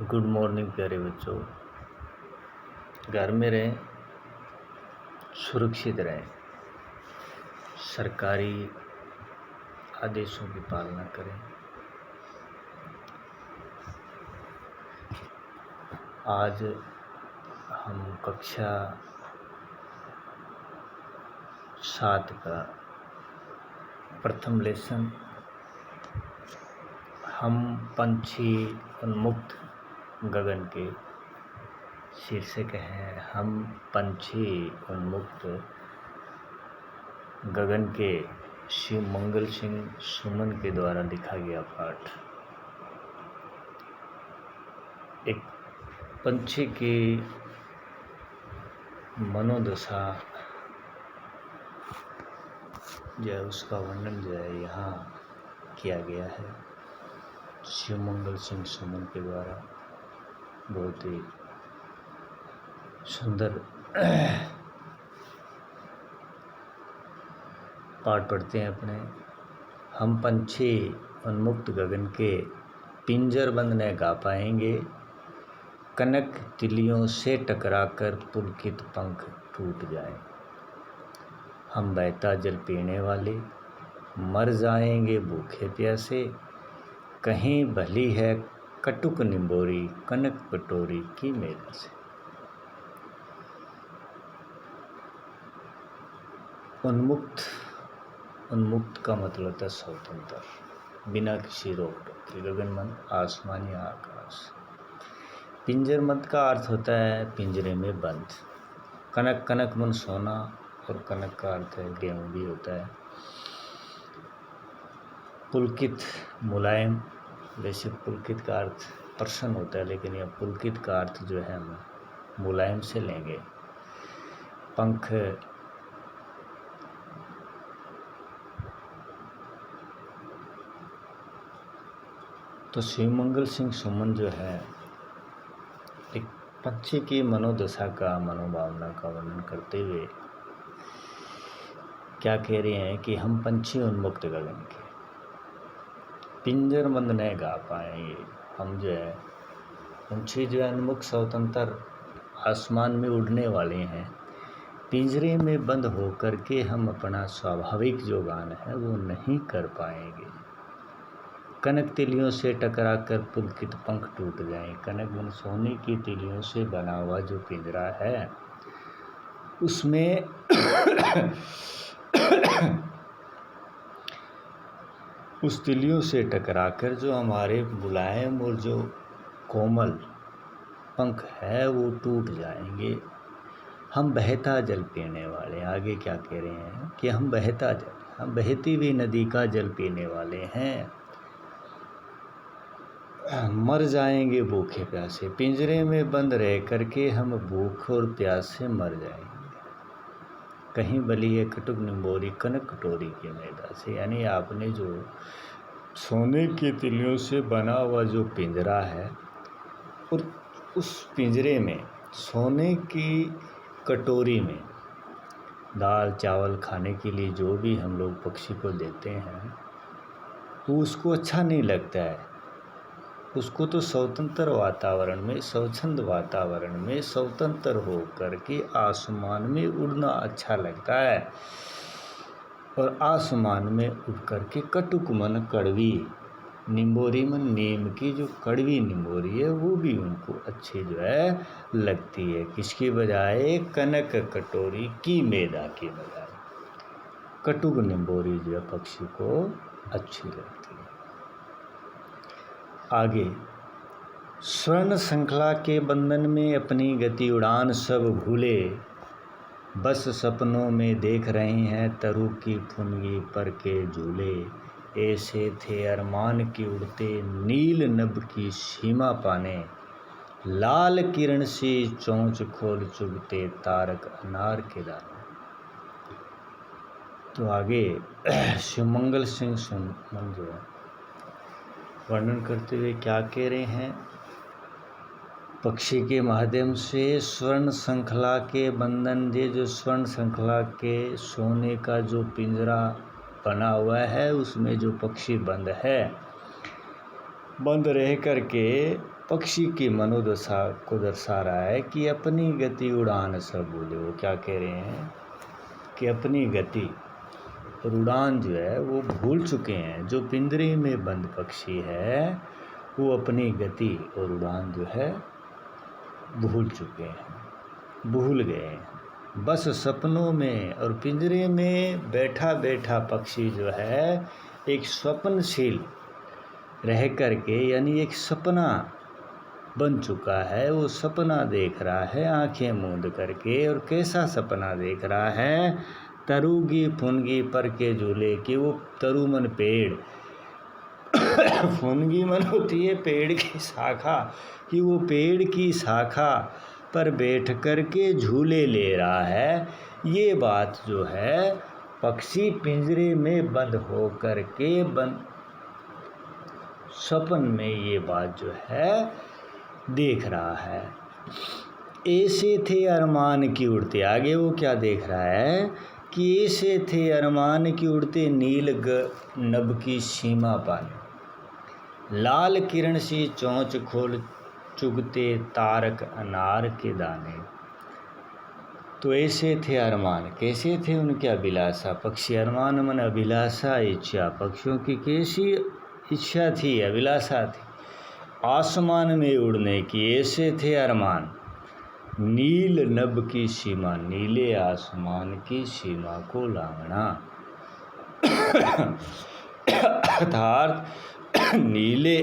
Good morning प्यारे बच्चों। घर में रहें, सुरक्षित रहें, सरकारी आदेशों की पालना करें। आज हम कक्षा 7 का प्रथम लेसन हम पंछी उन्मुक्त गगन के शीर्षक है। हम पंछी उन्मुक्त गगन के शिव मंगल सिंह सुमन के द्वारा लिखा गया पाठ। एक पंछी की मनोदशा जो है उसका वर्णन जो है यहाँ किया गया है शिव मंगल सिंह सुमन के द्वारा। बहुत ही सुंदर पाठ पढ़ते हैं अपने। हम पंछी उन्मुक्त गगन के पिंजरबंद न गा पाएंगे, कनक तिलियों से टकराकर पुलकित पंख टूट जाएं। हम बहता जल पीने वाले मर जाएंगे भूखे प्यासे, कहीं भली है कटुक निंबोरी कनक कटोरी की मेला से। उन्मुक्त का मतलब होता है स्वतंत्र, बिना किसी रोक टोक के। गगनमन आसमान या आकाश। पिंजरबंद का अर्थ होता है पिंजरे में बंद। कनक कनक मन सोना, और कनक का अर्थ है गेहूं भी होता है। पुलकित मुलायम, वैसे पुलकित का अर्थ प्रसन्न होता है, लेकिन यह पुलकित का अर्थ जो है हम मुलायम से लेंगे। पंख तो शिव मंगल सिंह सुमन जो है एक पंछी की मनोदशा का, मनोभावना का वर्णन करते हुए क्या कह रहे हैं कि हम पंछी उन्मुक्त गगन के पिंजरबंद न गा पाएंगे। हम जो है पंछी जो है उन्मुक्त स्वतंत्र आसमान में उड़ने वाले हैं। पिंजरे में बंद होकर के हम अपना स्वाभाविक जो गान है वो नहीं कर पाएंगे। कनक तिलियों से टकराकर पुलकित पंख टूट जाएं। कनक मन सोने की तिलियों से बना हुआ जो पिंजरा है उसमें उस तिलियों से टकराकर जो हमारे मुलायम और जो कोमल पंख है वो टूट जाएंगे। हम बहता जल पीने वाले, आगे क्या कह रहे हैं कि हम बहता जल, हम बहती हुई नदी का जल पीने वाले हैं। मर जाएंगे भूखे प्यासे, पिंजरे में बंद रह करके हम भूख और प्यास से मर जाएंगे। कहीं बली है कटुक निंबोरी कनक कटोरी की मैदा से। यानी आपने जो सोने की तिलियों से बना हुआ जो पिंजरा है और उस पिंजरे में सोने की कटोरी में दाल चावल खाने के लिए जो भी हम लोग पक्षी को देते हैं वो उसको अच्छा नहीं लगता है। उसको तो स्वतंत्र वातावरण में, स्वच्छंद वातावरण में स्वतंत्र हो करके आसमान में उड़ना अच्छा लगता है। और आसमान में उड़ करके कटुक मन कड़वी निंबोरी मन, नीम की जो कड़वी निंबोरी है वो भी उनको अच्छी जो है लगती है। किसकी बजाय? कनक कटोरी की मैदा की बजाय कटुक निंबोरी जो है पक्षी को अच्छी लगती है। आगे, स्वर्ण श्रृंखला के बंधन में अपनी गति उड़ान सब भूले, बस सपनों में देख रहे हैं तरु की फुनगी पर के झूले। ऐसे थे अरमान की उड़ते नील नभ की सीमा पाने, लाल किरण सी चोंच खोल चुगते तारक अनार के दाने। तो आगे शिव मंगल सिंह सुमन जो है वर्णन करते हुए क्या कह रहे हैं, पक्षी के माध्यम से स्वर्ण श्रृंखला के बंधन, ये जो स्वर्ण श्रृंखला के सोने का जो पिंजरा बना हुआ है उसमें जो पक्षी बंद है, बंद रह करके पक्षी की मनोदशा को दर्शा रहा है कि अपनी गति उड़ान सब भूले। वो क्या कह रहे हैं कि अपनी गति और उड़ान जो है वो भूल चुके हैं। जो पिंजरे में बंद पक्षी है वो अपनी गति और उड़ान जो है भूल चुके हैं, भूल गए हैं। बस सपनों में और पिंजरे में बैठा बैठा पक्षी जो है एक स्वप्नशील रह करके, यानी एक सपना बन चुका है। वो सपना देख रहा है आंखें मूंद करके। और कैसा सपना देख रहा है? तरुगी फुनगी पर के झूले की। वो तरुमन पेड़ फुनगी मन होती है पेड़ की शाखा, कि वो पेड़ की शाखा पर बैठ कर के झूले ले रहा है। ये बात जो है पक्षी पिंजरे में बंद हो कर के सपन में ये बात जो है देख रहा है। ऐसे थे अरमान की उड़ते। आगे वो क्या देख रहा है कि ऐसे थे अरमान की उड़ते नील नभ की सीमा पर, लाल किरण सी चोंच खोल चुगते तारक अनार के दाने। तो ऐसे थे अरमान, कैसे थे उनके अभिलाषा पक्षी? अरमान मन अभिलाषा, इच्छा। पक्षियों की कैसी इच्छा थी, अभिलाषा थी आसमान में उड़ने की। ऐसे थे अरमान नील नभ की सीमा, नीले आसमान की सीमा को लांघना। अर्थात नीले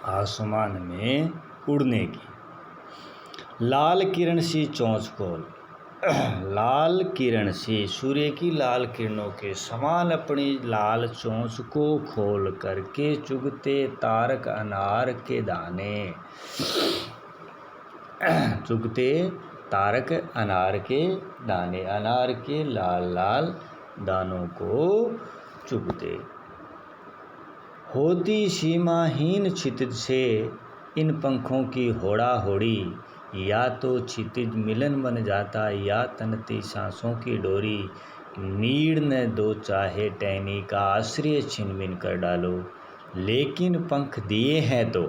आसमान में उड़ने की। लाल किरण सी चोंच खोल, लाल किरण सी, सूर्य की लाल किरणों के समान अपनी लाल चोंच को खोल करके चुगते तारक अनार के दाने, चुगते तारक अनार के दाने, अनार के लाल लाल दानों को चुगते। होती सीमाहीन क्षितिज से इन पंखों की होड़ा होड़ी, या तो क्षितिज मिलन बन जाता या तनती सांसों की डोरी। नीड़ न दो चाहे टहनी का आश्रय छिन बिन कर डालो, लेकिन पंख दिए हैं तो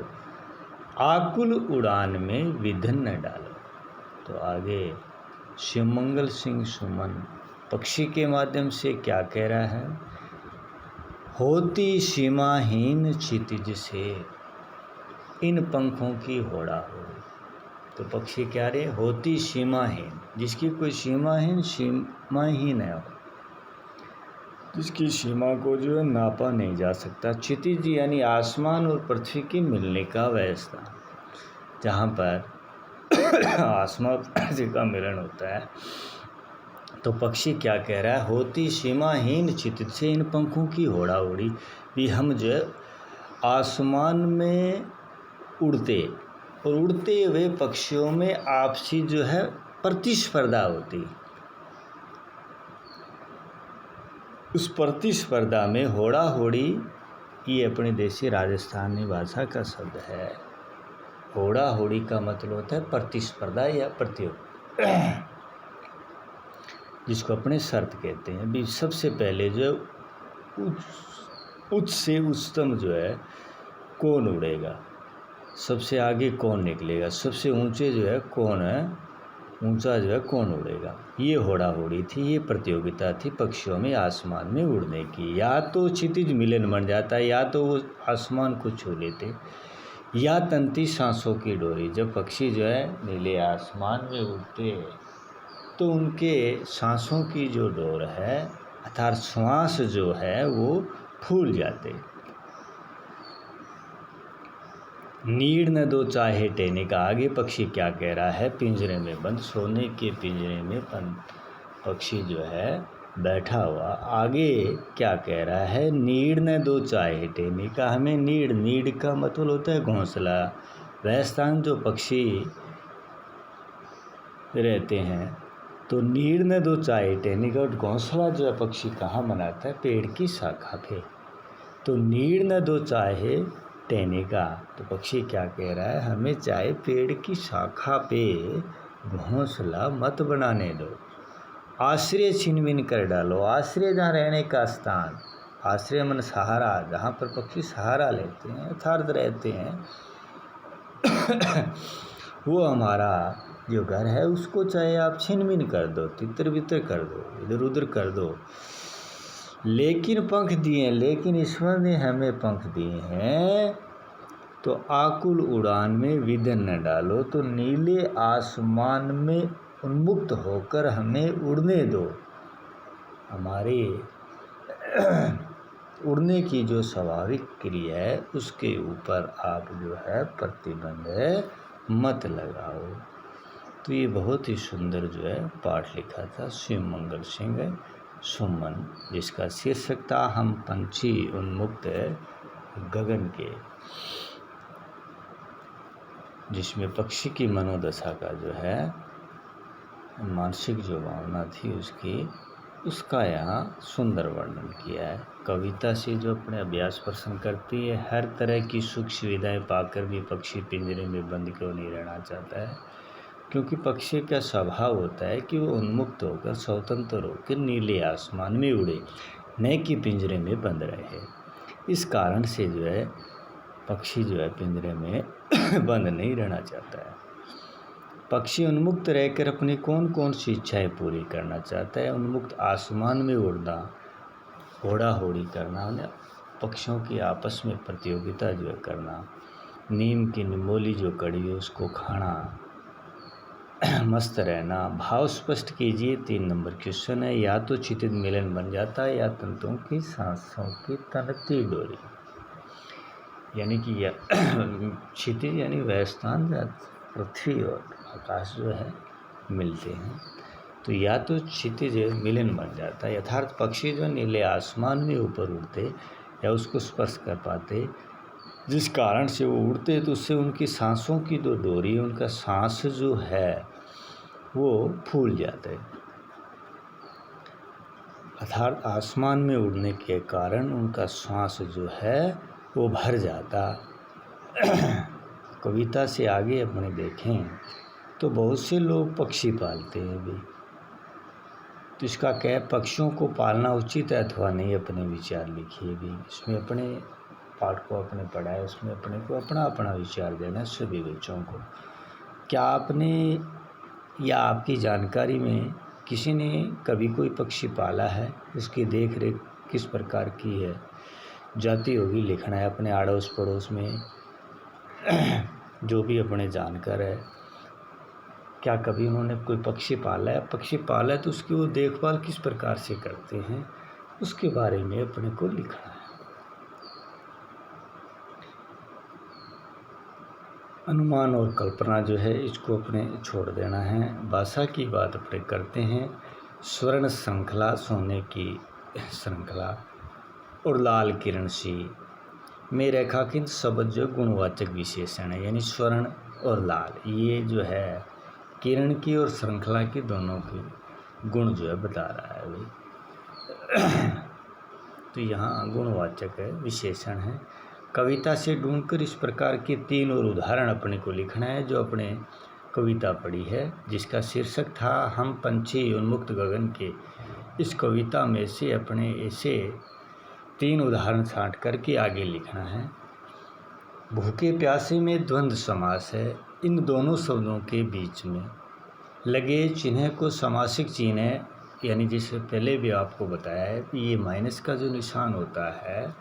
आकुल उड़ान में विघन न डालो। तो आगे शिवमंगल सिंह सुमन पक्षी के माध्यम से क्या कह रहा है? होती सीमाहीन क्षितिज से इन पंखों की होड़ा होड़ी। तो पक्षी क्या रे? होती सीमाहीन, जिसकी कोई सीमाहीन है, जिसकी सीमा को जो है नापा नहीं जा सकता। क्षितिज यानी आसमान और पृथ्वी की मिलने का व्यवस्था, जहाँ पर आसमान पृथ्वी का मिलन होता है। तो पक्षी क्या कह रहा है? होती सीमाहीन क्षितिज से इन पंखों की होड़ा उड़ी। भी हम जो है आसमान में उड़ते, और उड़ते हुए पक्षियों में आपसी जो है प्रतिस्पर्धा होती। उस प्रतिस्पर्धा में होड़ा होड़ी, ये अपने देशी राजस्थानी भाषा का शब्द है। होड़ा होड़ी का मतलब होता है प्रतिस्पर्धा या प्रतियोगिता, जिसको अपने शर्त कहते हैं। भी सबसे पहले जो उच्च से उच्चतम जो है कौन उड़ेगा, सबसे आगे कौन निकलेगा, सबसे ऊंचे जो है कौन है, ऊंचा जो है कौन उड़ेगा। ये होड़ा होड़ी थी, ये प्रतियोगिता थी पक्षियों में आसमान में उड़ने की। या तो क्षितिज मिलन बन जाता, या तो वो आसमान को छू लेते, या तंती सांसों की डोरी। जब पक्षी जो है नीले आसमान में उड़ते तो उनके सांसों की जो डोर है, अर्थात श्वास जो है वो फूल जाते। नीड़ न दो चाहे टहने का। आगे पक्षी क्या कह रहा है? पिंजरे में बंद, सोने के पिंजरे में बंद पक्षी जो है बैठा हुआ। आगे क्या कह रहा है? नीड़ न दो चाहे टहने का। हमें नीड़ का मतलब होता है घोंसला, वह स्थान जो पक्षी रहते हैं। तो नीड़ न दो चाहे टहने का, घोंसला जो है पक्षी कहाँ बनाता है? पेड़ की शाखा पे। तो नीड़ न दो चाहे टहने का, तो पक्षी क्या कह रहा है? हमें चाहे पेड़ की शाखा पे घोंसला मत बनाने दो, आश्रय छिन बिन कर डालो। आश्रय जहाँ रहने का स्थान, आश्रय मन सहारा, जहाँ पर पक्षी सहारा लेते हैं, यथार्थ रहते हैं, वो हमारा जो घर है उसको चाहे आप छिन भिन कर दो, तितर बितर कर दो, इधर उधर कर दो, लेकिन पंख दिए, लेकिन ईश्वर ने हमें पंख दिए हैं तो आकुल उड़ान में विघ्न न डालो, तो नीले आसमान में उन्मुक्त होकर हमें उड़ने दो। हमारे उड़ने की जो स्वाभाविक क्रिया है उसके ऊपर आप जो है प्रतिबंध मत लगाओ। तो ये बहुत ही सुंदर जो है पाठ लिखा था शिव मंगल सिंह सुमन, जिसका शीर्षक था हम पंछी उन्मुक्त गगन के, जिसमें पक्षी की मनोदशा का जो है मानसिक जो भावना थी उसका यहाँ सुंदर वर्णन किया है। कविता से जो अपने अभ्यास प्रसन्न करती है, हर तरह की सुख सुविधाएं पाकर भी पक्षी पिंजरे में बंद क्यों नहीं रहना चाहता है, क्योंकि पक्षी का स्वभाव होता है कि वो उन्मुक्त होकर स्वतंत्र होकर नीले आसमान में उड़े, न कि पिंजरे में बंद रहे। इस कारण से जो है पक्षी जो है पिंजरे में बंद नहीं रहना चाहता है। पक्षी उन्मुक्त रहकर अपनी कौन कौन सी इच्छाएं पूरी करना चाहता है। उन्मुक्त आसमान में उड़ना, होड़ा होड़ी करना, पक्षियों की आपस में प्रतियोगिता जो है करना, नीम की निमोली जो कड़ी है उसको खाना, मस्त रहना। भाव स्पष्ट कीजिए। 3 नंबर क्वेश्चन है, या तो क्षितिज मिलन बन जाता है या तंतुओं की सांसों की तनती डोरी, यानी कि क्षितिज यानी वह स्थान जहाँ पृथ्वी और आकाश जो है मिलते हैं, तो या तो क्षितिज मिलन बन जाता है, यथार्थ पक्षी जो नीले आसमान में ऊपर उड़ते या उसको स्पर्श कर पाते, जिस कारण से वो उड़ते तो उससे उनकी सांसों की जो डोरी, उनका सांस जो है वो फूल जाते हैं। अर्थात आसमान में उड़ने के कारण उनका सांस जो है वो भर जाता। कविता से आगे अपने देखें तो बहुत से लोग पक्षी पालते हैं भी, तो इसका क्या पक्षियों को पालना उचित है अथवा नहीं, अपने विचार लिखिए भी। इसमें अपने पाठ को अपने पढ़ा है, उसमें अपने को अपना अपना विचार देना है सभी बच्चों को। क्या आपने या आपकी जानकारी में किसी ने कभी कोई पक्षी पाला है, उसकी देख रेख किस प्रकार की है, जाति होगी लिखना है। अपने आड़ोस पड़ोस में जो भी अपने जानकार है, क्या कभी उन्होंने कोई पक्षी पाला है, पक्षी पाला है तो उसकी वो देखभाल किस प्रकार से करते हैं, उसके बारे में अपने को लिखना है। अनुमान और कल्पना जो है इसको अपने छोड़ देना है। भाषा की बात अपने करते हैं। स्वर्ण श्रृंखला, सोने की श्रृंखला और लाल किरण सी में रेखांकित शब्द जो गुणवाचक विशेषण है, यानी स्वर्ण और लाल, ये जो है किरण की और श्रृंखला की दोनों की गुण जो है बता रहा है भाई। तो यहाँ गुणवाचक है, विशेषण है। कविता से ढूंढकर इस प्रकार के 3 और उदाहरण अपने को लिखना है जो अपने कविता पढ़ी है, जिसका शीर्षक था हम पंछी उन्मुक्त गगन के। इस कविता में से अपने ऐसे 3 उदाहरण छांट करके आगे लिखना है। भूखे प्यासे में द्वंद्व समास है। इन दोनों शब्दों के बीच में लगे चिन्ह को समासिक चिन्ह है, यानी जिससे पहले भी आपको बताया है कि ये माइनस का जो निशान होता है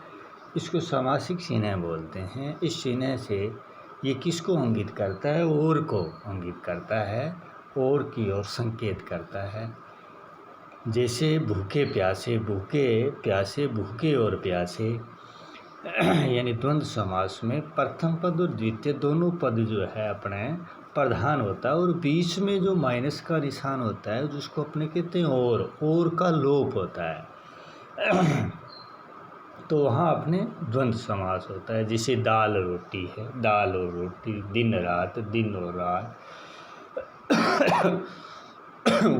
इसको समासिक चिन्ह बोलते हैं। इस चिन्ह से ये किसको इंगित करता है, और को इंगित करता है, और की ओर संकेत करता है। जैसे भूखे प्यासे, भूखे प्यासे, भूखे और प्यासे, यानी द्वंद्व समास में प्रथम पद और द्वितीय दोनों पद जो है अपने प्रधान होता है, और बीच में जो माइनस का निशान होता है जिसको अपने कहते हैं और का लोप होता है, तो वहाँ अपने द्वंद्व समास होता है। जैसे दाल रोटी है, दाल और रोटी, दिन रात, दिन और रात,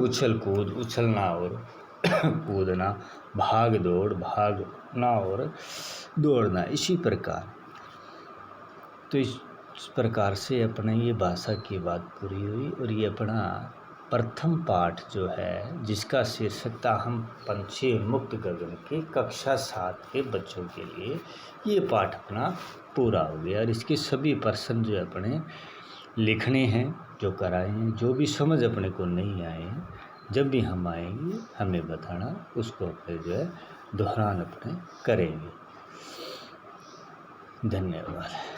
उछल कूद, उछलना और कूदना, भाग दौड़, भागना और दौड़ना, इसी प्रकार। तो इस प्रकार से अपने ये भाषा की बात पूरी हुई, और ये अपना प्रथम पाठ जो है, जिसका शीर्षक था हम पंछी मुक्त गगन की, कक्षा 7 के बच्चों के लिए ये पाठ अपना पूरा हो गया। और इसके सभी प्रश्न जो अपने लिखने हैं, जो कराए हैं, जो भी समझ अपने को नहीं आए हैं, जब भी हम आएंगे हमें बताना, उसको अपने जो है दोहरान अपने करेंगे। धन्यवाद।